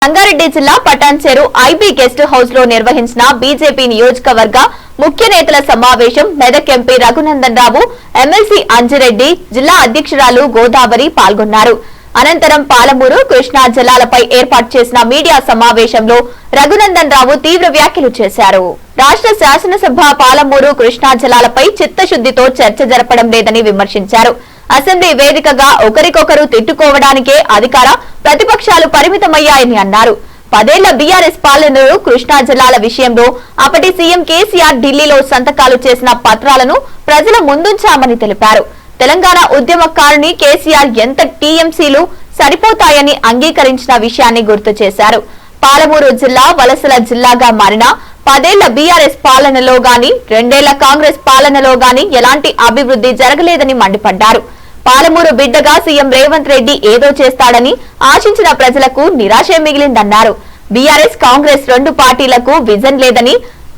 రంగారెడ్డి జిల్లా Patancheru IB guest house లో నిర్వహించిన బీజేపీ నియోజకవర్గ ముఖ్య నేతల సమావేశం మెదక్ ఎంపీ రఘునందన్ రావు, ఎమ్మెల్సీ అంజిరెడ్డి, జిల్లా అధ్యక్షురాలు గోదావరి పాల్గొన్నారు. అనంతరం పాలమూరు, కృష్ణా జలాలపై ఏర్పాటు చేసిన మీడియా సమావేశంలో రఘునందన్ రావు తీవ్ర వ్యాఖ్యలు చేశారు. రాష్ట్ర శాసనసభ పాలమూరు, కృష్ణా జలాలపై చిత్తశుద్దితో చర్చ జరపడం లేదని విమర్శించారు. అసెంబ్లీ వేదికగా ఒకరికొకరు తిట్టుకోవడానికే అధికార ప్రతిపక్షాలు పరిమితమయ్యాయని అన్నారు. 10 ఏళ్ల బీఆర్ఎస్ పాలనలో కృష్ణా జలాల విషయంలో అప్పటి సీఎం కేసీఆర్ ఢిల్లీలో సంతకాలు చేసిన పత్రాలను ప్రజల ముందుంచామని తెలిపారు. తెలంగాణ ఉద్యమకారుని కేసీఆర్ ఎంత టీఎంసీలు సరిపోతాయని అంగీకరించిన విషయాన్ని గుర్తు చేశారు. పాలమూరు జిల్లా వలసల జిల్లాగా మారిన 10 ఏళ్ల బీఆర్ఎస్ పాలనలో గాని 2 ఏళ్ల కాంగ్రెస్ పాలనలో గాని ఎలాంటి అభివృద్ధి జరగలేదని మండిపడ్డారు. పాలమూరు బిడ్డగా సీఎం రేవంత్ రెడ్డి ఏదో చేస్తాడని ఆశించిన ప్రజలకు నిరాశే మిగిలిందన్నారు. బీఆర్ఎస్ కాంగ్రెస్ 2 పార్టీలకు విజన్ లేదని,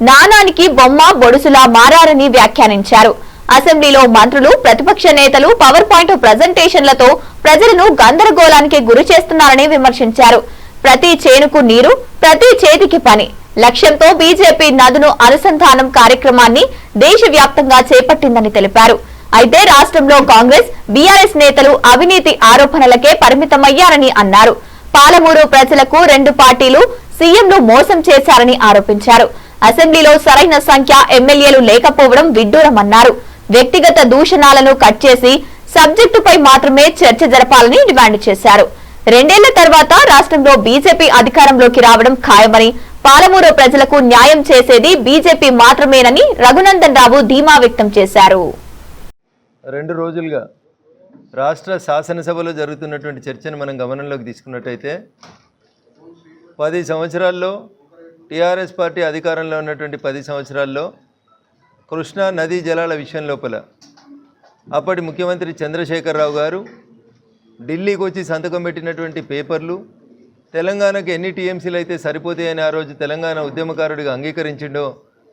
నానానికి బొమ్మ బొడుసులా మారారని వ్యాఖ్యానించారు. అసెంబ్లీలో మంత్రులు, ప్రతిపక్ష నేతలు పవర్ పాయింట్ ప్రజెంటేషన్లతో ప్రజలను గందరగోళానికి గురి చేస్తున్నారని విమర్శించారు. ప్రతి చేనుకు నీరు, ప్రతి చేతికి పని లక్ష్యంతో బీజేపీ నదును అనుసంధానం కార్యక్రమాన్ని దేశవ్యాప్తంగా చేపట్టిందని తెలిపారు. అయితే రాష్ట్రంలో కాంగ్రెస్, బీఆర్ఎస్ నేతలు అవినీతి ఆరోపణలకే పరిమితమయ్యారని అన్నారు. పాలమూరు ప్రజలకు 2 పార్టీలు సీఎంను మోసం చేశారని ఆరోపించారు. అసెంబ్లీలో సరైన సంఖ్య ఎమ్మెల్యేలు లేకపోవడం విడ్డూరమన్నారు. వ్యక్తిగత దూషణాలను కట్ చేసి సబ్జెక్టుపై మాత్రమే చర్చ జరపాలని డిమాండ్ చేశారు. 2 ఏళ్ల తర్వాత రాష్ట్రంలో బీజేపీ అధికారంలోకి రావడం ఖాయమని, పాలమూరు ప్రజలకు న్యాయం చేసేది బీజేపీ మాత్రమేనని రఘునందన్ రావు ధీమా వ్యక్తం చేశారు. 2 రోజులుగా రాష్ట్ర శాసనసభలో జరుగుతున్నటువంటి చర్చను మనం గమనంలోకి తీసుకున్నట్టయితే 10 సంవత్సరాల్లో టీఆర్ఎస్ పార్టీ అధికారంలో ఉన్నటువంటి 10 సంవత్సరాల్లో కృష్ణా నదీ జలాల విషయం లోపల అప్పటి ముఖ్యమంత్రి చంద్రశేఖరరావు గారు ఢిల్లీకి వచ్చి సంతకం పెట్టినటువంటి పేపర్లు, తెలంగాణకు ఎన్ని టీఎంసీలు అయితే సరిపోతాయని ఆ రోజు తెలంగాణ ఉద్యమకారుడిగా అంగీకరించిండో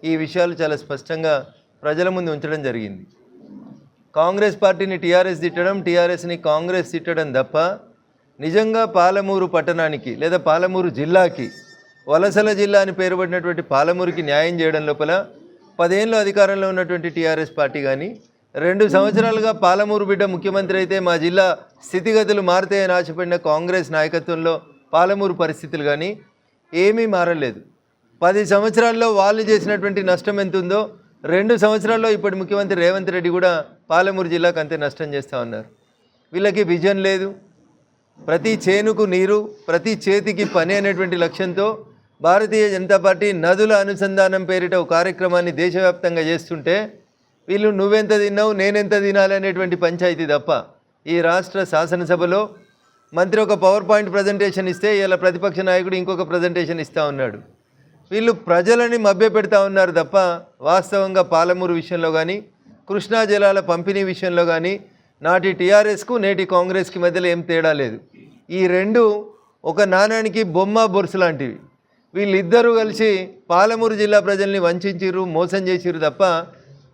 ఈ విషయాలు చాలా స్పష్టంగా ప్రజల ముందు ఉంచడం జరిగింది. కాంగ్రెస్ పార్టీని టీఆర్ఎస్ తిట్టడం, టీఆర్ఎస్ని కాంగ్రెస్ తిట్టడం తప్ప నిజంగా పాలమూరు పట్టణానికి లేదా పాలమూరు జిల్లాకి, వలసల జిల్లా అని పేరుపడినటువంటి పాలమూరుకి న్యాయం చేయడం లోపల 10 ఏళ్ళు అధికారంలో ఉన్నటువంటి టీఆర్ఎస్ పార్టీ కానీ, 2 సంవత్సరాలుగా పాలమూరు బిడ్డ ముఖ్యమంత్రి అయితే మా జిల్లా స్థితిగతులు మారుతాయని ఆశపడిన కాంగ్రెస్ నాయకత్వంలో పాలమూరు పరిస్థితులు కానీ ఏమీ మారలేదు. 10 సంవత్సరాల్లో వాళ్ళు చేసినటువంటి నష్టం ఎంత ఉందో 2 సంవత్సరాల్లో ఇప్పటి ముఖ్యమంత్రి రేవంత్ రెడ్డి కూడా పాలమూరు జిల్లాకు అంతే నష్టం చేస్తూ ఉన్నారు. వీళ్ళకి విజన్ లేదు. ప్రతి చేనుకు నీరు, ప్రతి చేతికి పని అనేటువంటి లక్ష్యంతో భారతీయ జనతా పార్టీ నదుల అనుసంధానం పేరిట ఒక కార్యక్రమాన్ని దేశవ్యాప్తంగా చేస్తుంటే వీళ్ళు నువ్వెంత తిన్నావు, నేనెంత తినాలి అనేటువంటి పంచాయతీ తప్ప ఈ రాష్ట్ర శాసనసభలో మంత్రి ఒక పవర్ పాయింట్ ప్రజెంటేషన్ ఇస్తే ఇలా ప్రతిపక్ష నాయకుడు ఇంకొక ప్రజెంటేషన్ ఇస్తూ ఉన్నాడు. వీళ్ళు ప్రజలని మభ్యపెడతా ఉన్నారు తప్ప వాస్తవంగా పాలమూరు విషయంలో కానీ, కృష్ణా జలాల పంపిణీ విషయంలో కానీ నాటి టీఆర్ఎస్కు నేటి కాంగ్రెస్కి మధ్యలో ఏం తేడా లేదు. ఈ 2 ఒక నాణానికి బొమ్మ బొరుసు లాంటివి. వీళ్ళిద్దరూ కలిసి పాలమూరు జిల్లా ప్రజల్ని వంచిరు, మోసం చేసిరు తప్ప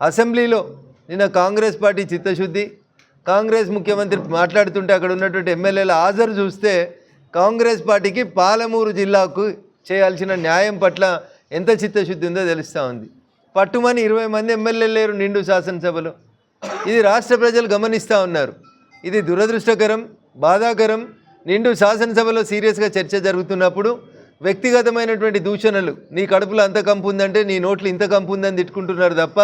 అసెంబ్లీలో నిన్న కాంగ్రెస్ పార్టీ చిత్తశుద్ధి, కాంగ్రెస్ ముఖ్యమంత్రి మాట్లాడుతుంటే అక్కడ ఉన్నటువంటి ఎమ్మెల్యేల హాజరు చూస్తే కాంగ్రెస్ పార్టీకి పాలమూరు జిల్లాకు చేయాల్సిన న్యాయం పట్ల ఎంత చిత్తశుద్ధి ఉందో తెలుస్తూ ఉంది. పట్టుమని 20 మంది ఎమ్మెల్యేలు లేరు నిండు శాసనసభలో. ఇది రాష్ట్ర ప్రజలు గమనిస్తూ ఉన్నారు. ఇది దురదృష్టకరం, బాధాకరం. నిండు శాసనసభలో సీరియస్గా చర్చ జరుగుతున్నప్పుడు వ్యక్తిగతమైనటువంటి దూషణలు, నీ కడుపులో అంత కంపు ఉందంటే నీ నోట్లు ఇంత కంపు ఉందని తిట్టుకుంటున్నారు తప్ప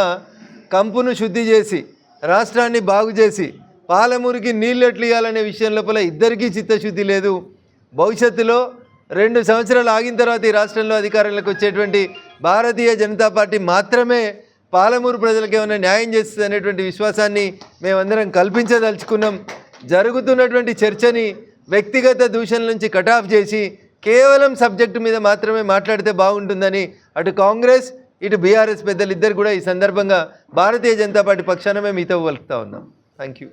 కంపును శుద్ధి చేసి రాష్ట్రాన్ని బాగు చేసి పాలమూరుకి నీళ్ళు ఎట్లు ఇవ్వాలనే విషయం లోపల ఇద్దరికీ చిత్తశుద్ధి లేదు. భవిష్యత్తులో 2 సంవత్సరాలు ఆగిన తర్వాత ఈ రాష్ట్రంలో అధికారంలోకి వచ్చేటువంటి భారతీయ జనతా పార్టీ మాత్రమే పాలమూరు ప్రజలకు ఏమైనా న్యాయం చేస్తుంది అనేటువంటి విశ్వాసాన్ని మేమందరం కల్పించదలుచుకున్నాం. జరుగుతున్నటువంటి చర్చని వ్యక్తిగత దూషణల నుంచి కటాఫ్ చేసి కేవలం సబ్జెక్టు మీద మాత్రమే మాట్లాడితే బాగుంటుందని అటు కాంగ్రెస్, ఇటు బీఆర్ఎస్ పెద్దలు ఇద్దరు కూడా ఈ సందర్భంగా భారతీయ జనతా పార్టీ పక్షాన మేము మీతో పలుకుతా ఉన్నాం. Thank you.